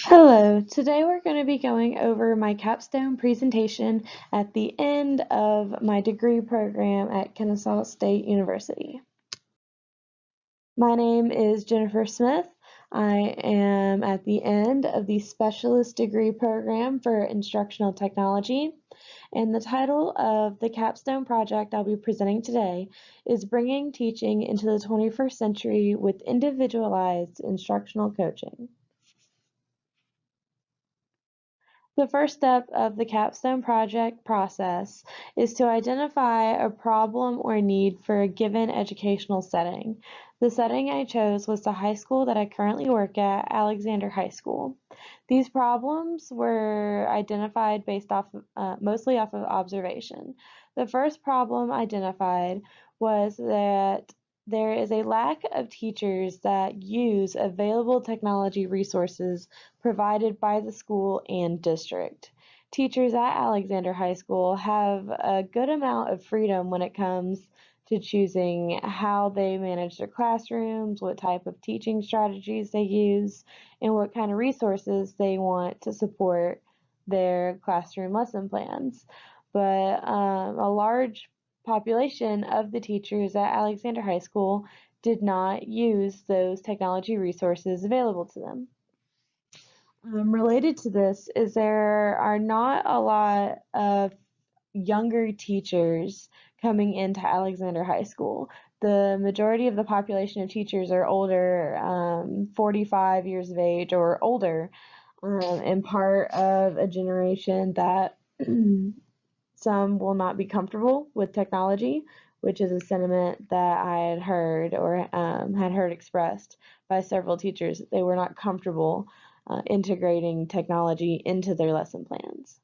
Hello, today we're going to be going over my capstone presentation at the end of my degree program at Kennesaw State University. My name is Jennifer Smith. I am at the end of the specialist degree program for instructional technology, and the title of the capstone project I'll be presenting today is Bringing Teaching into the 21st Century with Individualized Instructional Coaching. The first step of the capstone project process is to identify a problem or need for a given educational setting. The setting I chose was the high school that I currently work at, Alexander High School. These problems were identified based off mostly off of observation. The first problem identified was that there is a lack of teachers that use available technology resources provided by the school and district. Teachers at Alexander High School have a good amount of freedom when it comes to choosing how they manage their classrooms, what type of teaching strategies they use, and what kind of resources they want to support their classroom lesson plans. But a large population of the teachers at Alexander High School did not use those technology resources available to them. Related to this is there are not a lot of younger teachers coming into Alexander High School. The majority of the population of teachers are older, 45 years of age or older, and part of a generation that some will not be comfortable with technology, which is a sentiment that I had heard or had heard expressed by several teachers. They were not comfortable integrating technology into their lesson plans.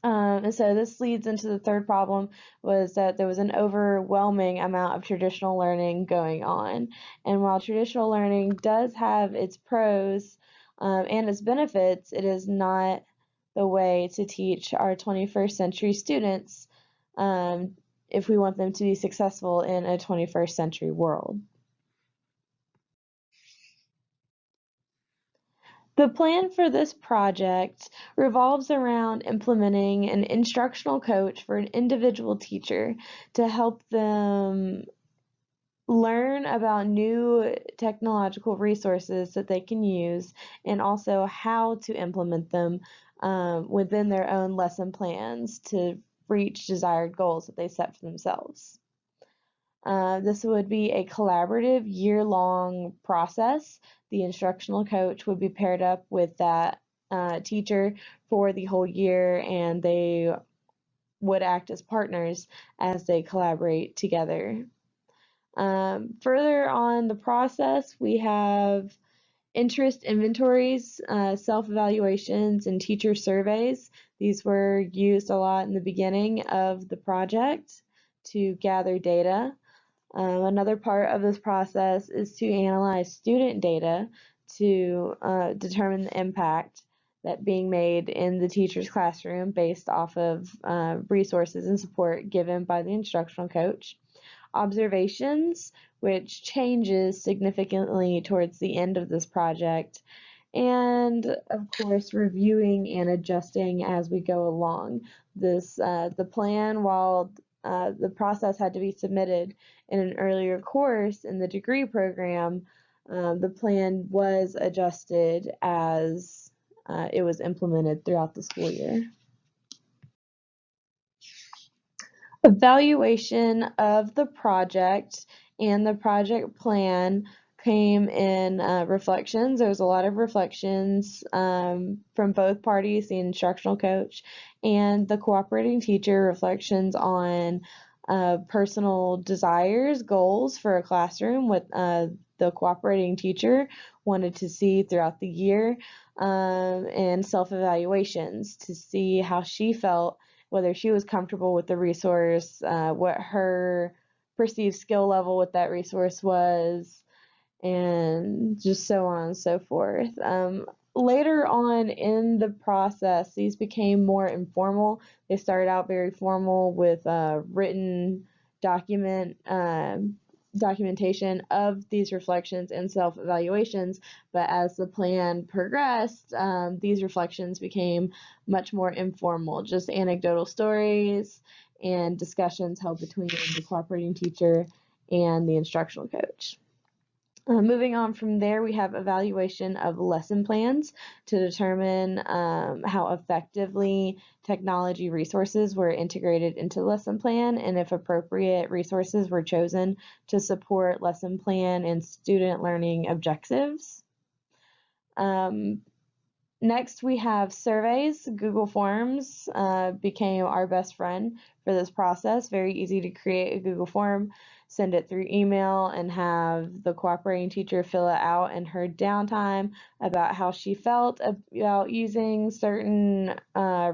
And so this leads into the third problem was that there was an overwhelming amount of traditional learning going on. And while traditional learning does have its pros and its benefits, it is not the way to teach our 21st century students if we want them to be successful in a 21st century world. The plan for this project revolves around implementing an instructional coach for an individual teacher to help them learn about new technological resources that they can use and also how to implement them within their own lesson plans to reach desired goals that they set for themselves. This would be a collaborative year-long process. The instructional coach would be paired up with that teacher for the whole year, and they would act as partners as they collaborate together. Further on the process, we have interest inventories, self-evaluations, and teacher surveys. These were used a lot in the beginning of the project to gather data. Another part of this process is to analyze student data to determine the impact that being made in the teacher's classroom based off of resources and support given by the instructional coach. Observations, which changes significantly towards the end of this project, and of course reviewing and adjusting as we go along. The plan, while the process had to be submitted in an earlier course in the degree program, the plan was adjusted as it was implemented throughout the school year. Evaluation of the project and the project plan came in reflections. There was a lot of reflections from both parties, the instructional coach and the cooperating teacher, reflections on personal desires, goals for a classroom, what the cooperating teacher wanted to see throughout the year, and self-evaluations to see how she felt, whether she was comfortable with the resource, what her perceived skill level with that resource was, and just so on and so forth. Later on in the process, these became more informal. They started out very formal with a written document documentation of these reflections and self-evaluations, but as the plan progressed, these reflections became much more informal, just anecdotal stories and discussions held between the cooperating teacher and the instructional coach. Moving on from there, we have evaluation of lesson plans to determine how effectively technology resources were integrated into the lesson plan and if appropriate resources were chosen to support lesson plan and student learning objectives. Next, we have surveys. Google Forms became our best friend for this process. Very easy to create a Google form, send it through email, and have the cooperating teacher fill it out in her downtime about how she felt about using certain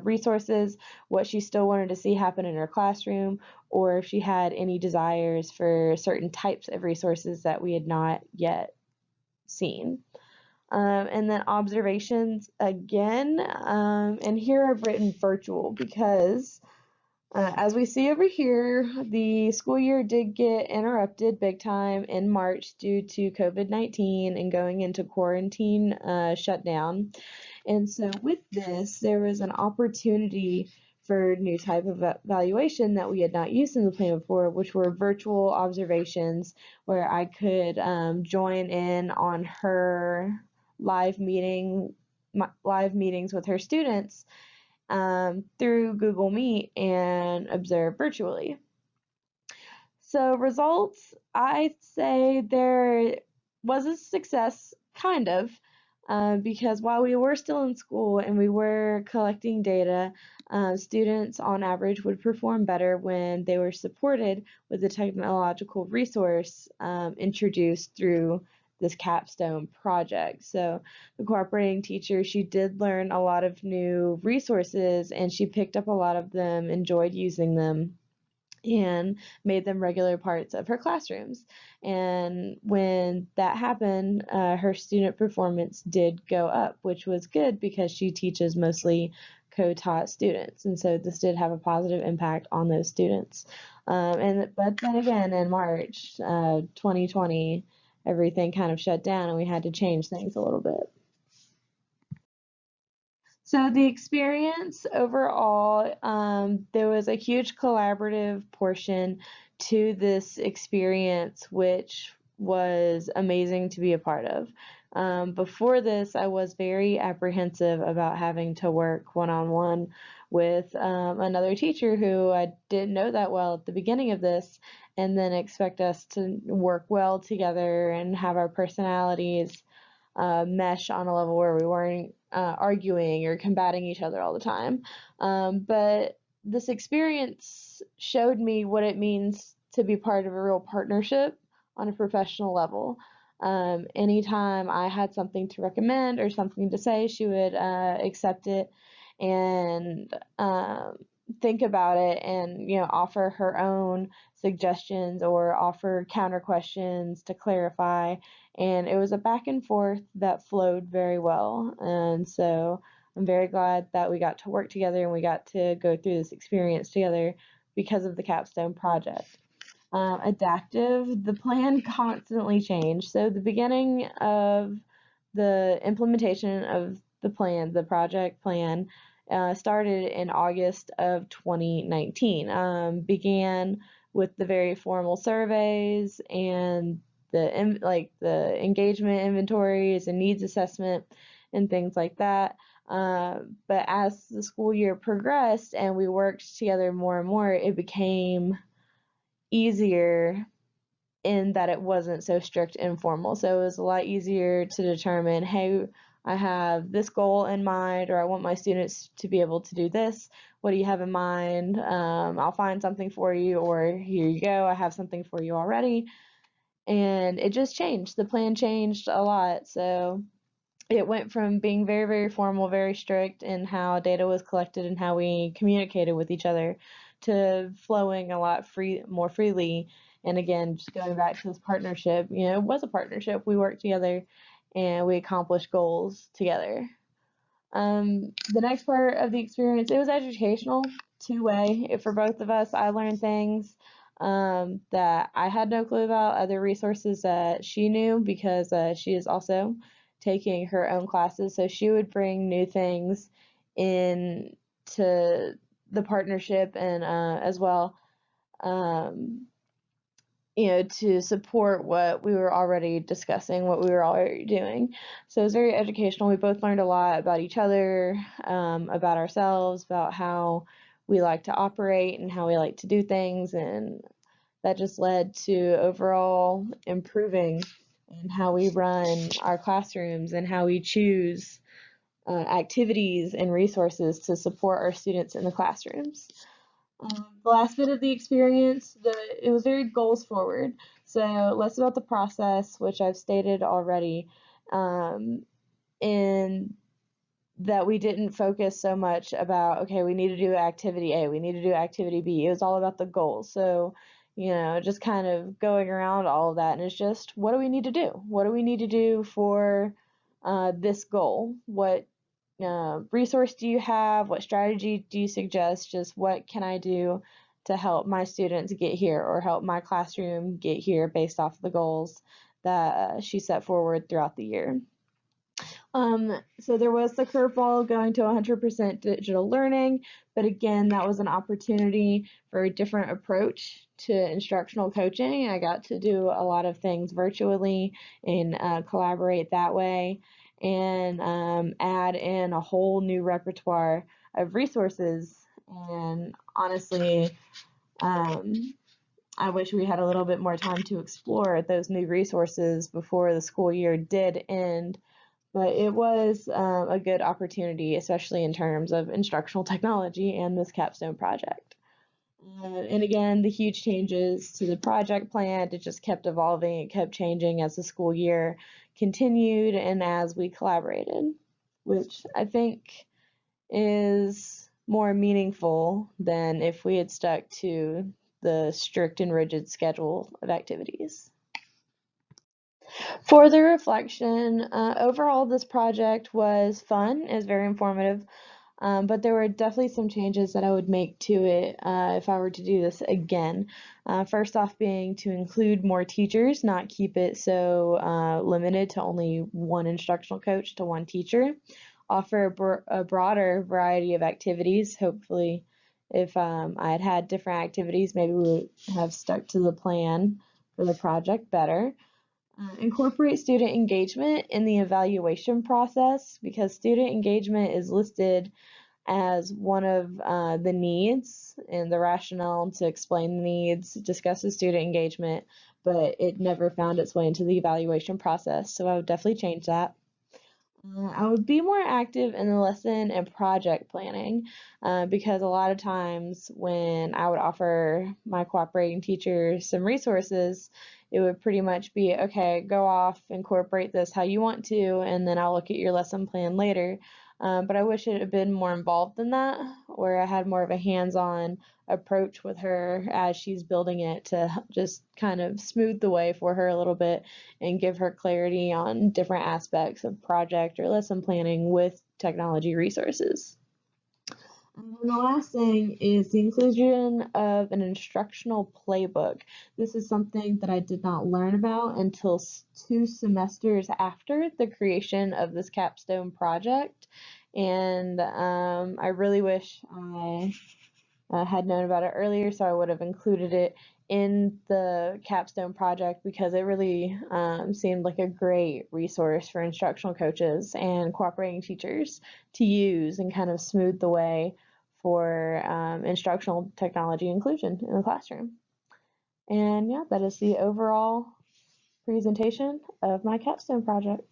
resources, what she still wanted to see happen in her classroom, or if she had any desires for certain types of resources that we had not yet seen. And then observations again, and here I've written virtual because as we see over here, the school year did get interrupted big time in March due to COVID-19 and going into quarantine shutdown. And so with this, there was an opportunity for new type of evaluation that we had not used in the plan before, which were virtual observations where I could join in on her live meetings with her students through Google Meet and observe virtually. So results, I'd say there was a success, kind of, because while we were still in school and we were collecting data, students on average would perform better when they were supported with a technological resource introduced through this Capstone project. So the cooperating teacher, she did learn a lot of new resources and she picked up a lot of them, enjoyed using them, and made them regular parts of her classrooms. And when that happened, her student performance did go up, which was good because she teaches mostly co-taught students. And so this did have a positive impact on those students. But then again, in March 2020, everything kind of shut down and we had to change things a little bit. So the experience overall, there was a huge collaborative portion to this experience, which was amazing to be a part of. Before this, I was very apprehensive about having to work one-on-one with another teacher who I didn't know that well at the beginning of this, and then expect us to work well together and have our personalities mesh on a level where we weren't arguing or combating each other all the time. But this experience showed me what it means to be part of a real partnership on a professional level. Anytime I had something to recommend or something to say, she would accept it and think about it and offer her own suggestions or offer counter questions to clarify, and it was a back and forth that flowed very well. And so I'm very glad that we got to work together and we got to go through this experience together because of the Capstone project. Adaptive, the plan constantly changed. So the beginning of the implementation of the plan, the project plan, started in August of 2019. Began with the very formal surveys and the engagement inventories and needs assessment and things like that. But as the school year progressed and we worked together more and more, it became easier in that it wasn't so strict and formal. So it was a lot easier to determine, hey, I have this goal in mind, or I want my students to be able to do this. What do you have in mind? I'll find something for you, or here you go, I have something for you already. And it just changed. The plan changed a lot. So it went from being very, very formal, very strict in how data was collected and how we communicated with each other, to flowing a lot more freely. And again, just going back to this partnership, it was a partnership. We worked together and we accomplished goals together. The next part of the experience, it was educational, two-way for both of us. I learned things that I had no clue about, other resources that she knew because she is also taking her own classes. So she would bring new things in to the partnership and as well, um, to support what we were already discussing, what we were already doing. So it was very educational. We both learned a lot about each other, about ourselves, about how we like to operate and how we like to do things, and that just led to overall improving in how we run our classrooms and how we choose activities and resources to support our students in the classrooms. The last bit of the experience, it was very goals forward. So less about the process, which I've stated already, and that we didn't focus so much about, okay, we need to do activity A, we need to do activity B. It was all about the goals. So, just kind of going around all of that, and it's just, what do we need to do? What do we need to do for this goal? What resource do you have? What strategy do you suggest? Just what can I do to help my students get here or help my classroom get here based off the goals that she set forward throughout the year. So there was the curveball going to 100% digital learning, but again, that was an opportunity for a different approach to instructional coaching. I got to do a lot of things virtually and collaborate that way, and add in a whole new repertoire of resources. And honestly, I wish we had a little bit more time to explore those new resources before the school year did end, but it was a good opportunity, especially in terms of instructional technology and this capstone project. And again, the huge changes to the project plan, it just kept evolving, it kept changing as the school year continued and as we collaborated, which I think is more meaningful than if we had stuck to the strict and rigid schedule of activities. For the reflection, overall, this project was fun. It was very informative, but there were definitely some changes that I would make to it if I were to do this again. First off, being to include more teachers, not keep it so limited to only one instructional coach to one teacher. Offer a broader variety of activities. Hopefully, if I had had different activities, maybe we would have stuck to the plan for the project better. Incorporate student engagement in the evaluation process, because student engagement is listed as one of the needs, and the rationale to explain the needs discusses student engagement, but it never found its way into the evaluation process. So I would definitely change that. I would be more active in the lesson and project planning, because a lot of times when I would offer my cooperating teachers some resources, it would pretty much be, okay, go off, incorporate this how you want to, and then I'll look at your lesson plan later. But I wish it had been more involved than that, where I had more of a hands-on approach with her as she's building it to just kind of smooth the way for her a little bit and give her clarity on different aspects of project or lesson planning with technology resources. And then the last thing is the inclusion of an instructional playbook. This is something that I did not learn about until 2 semesters after the creation of this capstone project. And I really wish I had known about it earlier, so I would have included it in the capstone project, because it really seemed like a great resource for instructional coaches and cooperating teachers to use and kind of smooth the way for instructional technology inclusion in the classroom. And yeah, that is the overall presentation of my capstone project.